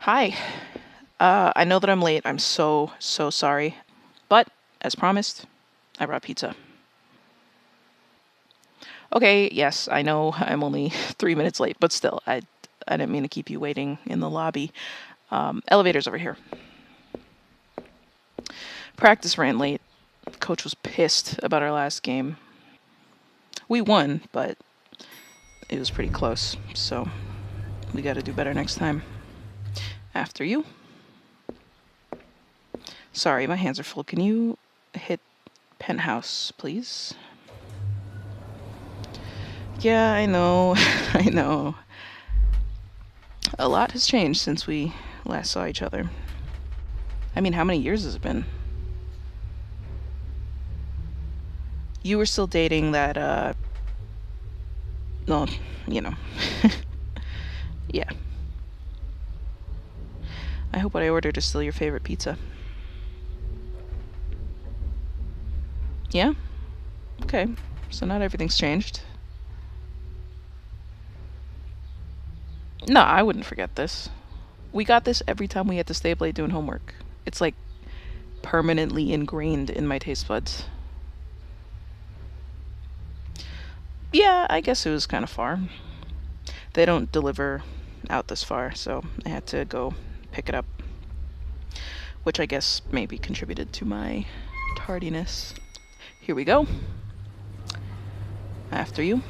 Hi. I know that I'm late. I'm so sorry. But, as promised, I brought pizza. Okay, yes, I know I'm only 3 minutes late, but still, I didn't mean to keep you waiting in the lobby. Elevator's over here. Practice ran late. Coach was pissed about our last game. We won, but it was pretty close, so we gotta do better next time. After you. Sorry, my hands are full. Can you hit penthouse, please? Yeah, I know. I know. A lot has changed since we last saw each other. I mean, how many years has it been? You were still dating that, well, you know. Yeah. I hope what I ordered is still your favorite pizza. Yeah? Okay. So not everything's changed. No, I wouldn't forget this. We got this every time we had to stay up late doing homework. It's like permanently ingrained in my taste buds. Yeah, I guess it was kind of far. They don't deliver out this far, so I had to go pick it up. Which I guess maybe contributed to my tardiness. Here we go. After you.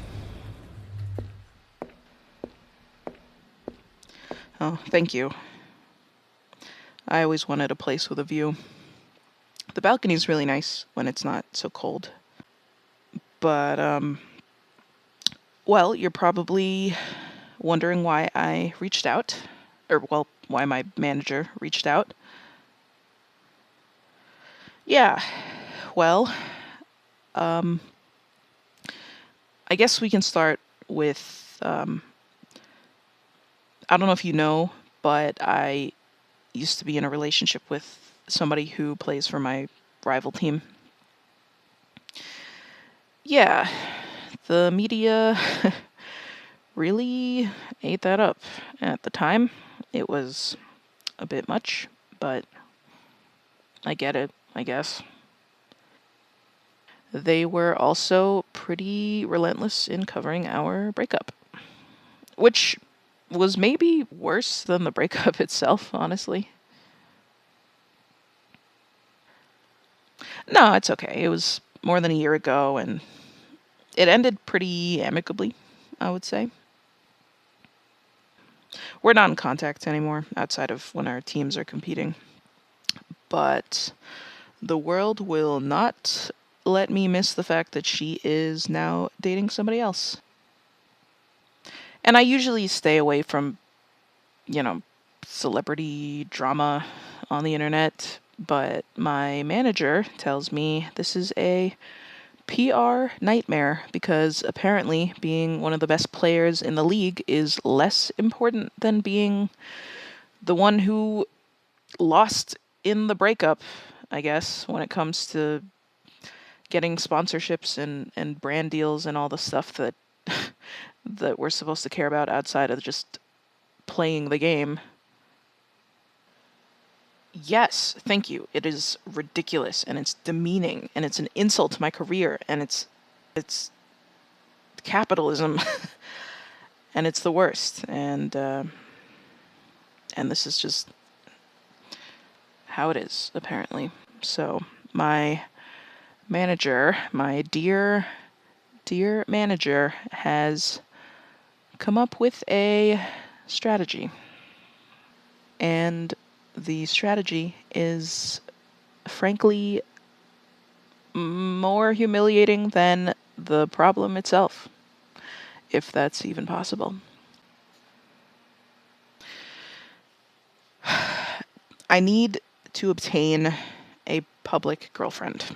Oh, thank you. I always wanted a place with a view. The balcony's really nice when it's not so cold. But, well, you're probably wondering why I reached out. Or, well, why my manager reached out. Yeah, well, I guess we can start with, I don't know if you know, but I used to be in a relationship with somebody who plays for my rival team. Yeah, the media really ate that up. At the time, it was a bit much, but I get it, I guess. They were also pretty relentless in covering our breakup, which was maybe worse than the breakup itself, honestly. No, it's okay. It was more than a year ago, and it ended pretty amicably, I would say. We're not in contact anymore outside of when our teams are competing. But the world will not let me miss the fact that she is now dating somebody else. And I usually stay away from, you know, celebrity drama on the internet, but my manager tells me this is a PR nightmare because apparently being one of the best players in the league is less important than being the one who lost in the breakup, I guess, when it comes to getting sponsorships and brand deals and all the stuff that that we're supposed to care about outside of just playing the game. Yes, thank you. It is ridiculous and it's demeaning and it's an insult to my career and it's capitalism and it's the worst and this is just how it is apparently. So my manager, my dear manager, has come up with a strategy. And the strategy is, frankly, more humiliating than the problem itself, if that's even possible. I need to obtain a public girlfriend.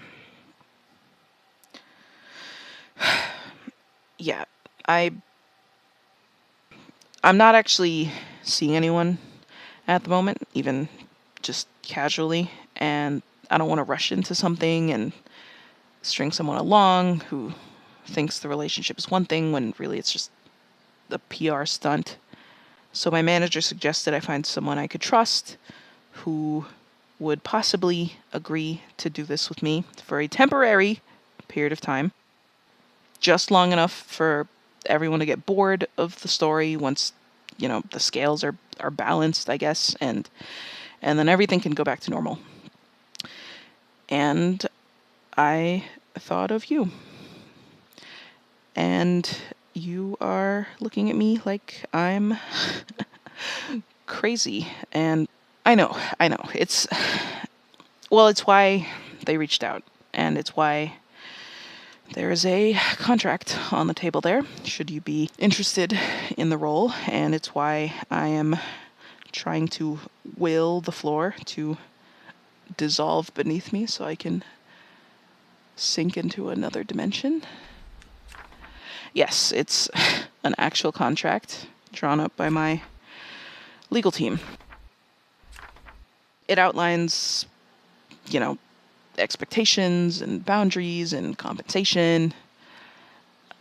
Yeah, I'm not actually seeing anyone at the moment, even just casually, and I don't want to rush into something and string someone along who thinks the relationship is one thing when really it's just a PR stunt. So my manager suggested I find someone I could trust who would possibly agree to do this with me for a temporary period of time, just long enough for everyone to get bored of the story once, the scales are balanced, I guess, and then everything can go back to normal. And I thought of you. And you are looking at me like I'm crazy. And I know. It's why they reached out. And it's why there is a contract on the table there, should you be interested in the role. And it's why I am trying to will the floor to dissolve beneath me so I can sink into another dimension. Yes, it's an actual contract drawn up by my legal team. It outlines, expectations and boundaries and compensation.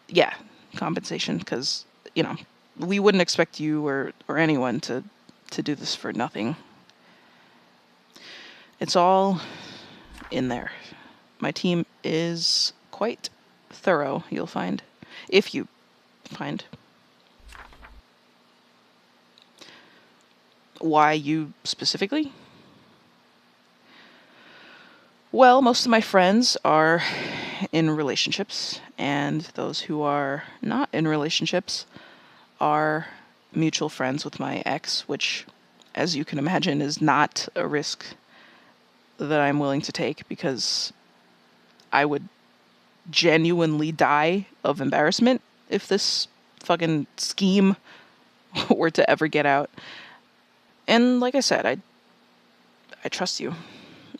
Yeah, compensation, because, we wouldn't expect you or anyone to do this for nothing. It's all in there. My team is quite thorough, you'll find. If you find. Why you specifically? Well, most of my friends are in relationships, and those who are not in relationships are mutual friends with my ex, which, as you can imagine, is not a risk that I'm willing to take because I would genuinely die of embarrassment if this fucking scheme were to ever get out. And like I said, I trust you.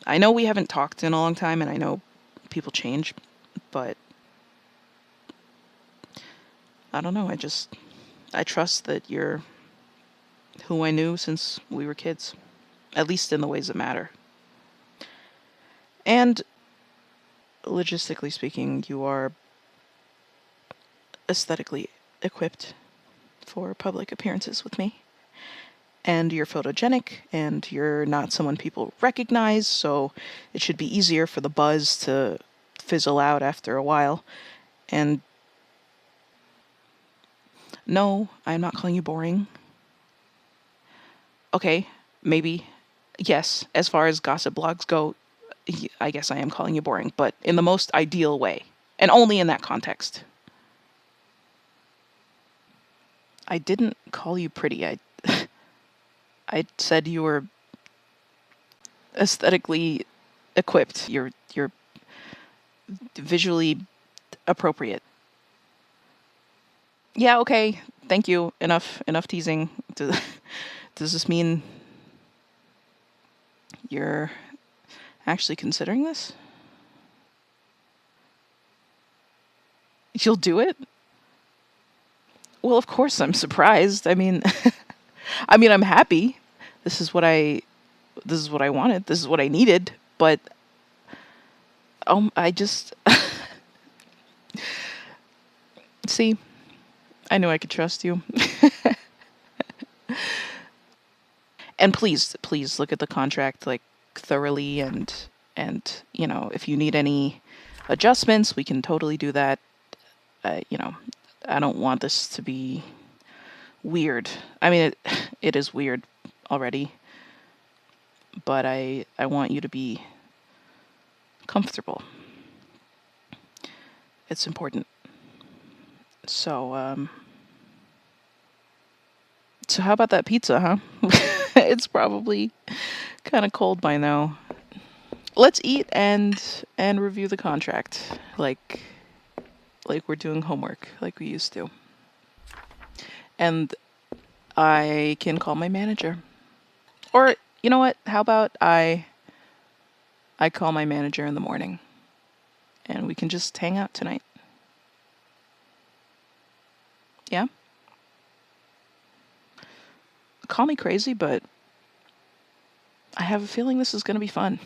I know we haven't talked in a long time, and I know people change, but I don't know. I trust that you're who I knew since we were kids, at least in the ways that matter. And logistically speaking, you are aesthetically equipped for public appearances with me. And you're photogenic, and you're not someone people recognize, so it should be easier for the buzz to fizzle out after a while. And no, I'm not calling you boring. Okay, maybe. Yes, as far as gossip blogs go, I guess I am calling you boring, but in the most ideal way. And only in that context. I didn't call you pretty. I said you were aesthetically equipped. You're visually appropriate. Yeah, okay. Thank you. Enough teasing. Does this mean you're actually considering this? You'll do it? Well, of course I'm surprised. I mean, I'm happy. This is what I wanted. This is what I needed, but I just see, I knew I could trust you. And please look at the contract like thoroughly and if you need any adjustments, we can totally do that. I don't want this to be weird. I mean, it is weird already, but I want you to be comfortable. It's important. So how about that pizza, huh? It's probably kind of cold by now. Let's eat and review the contract like we're doing homework like we used to. And I can call my manager. Or you know what? How about I call my manager in the morning and we can just hang out tonight. Yeah? Call me crazy, but I have a feeling this is going to be fun.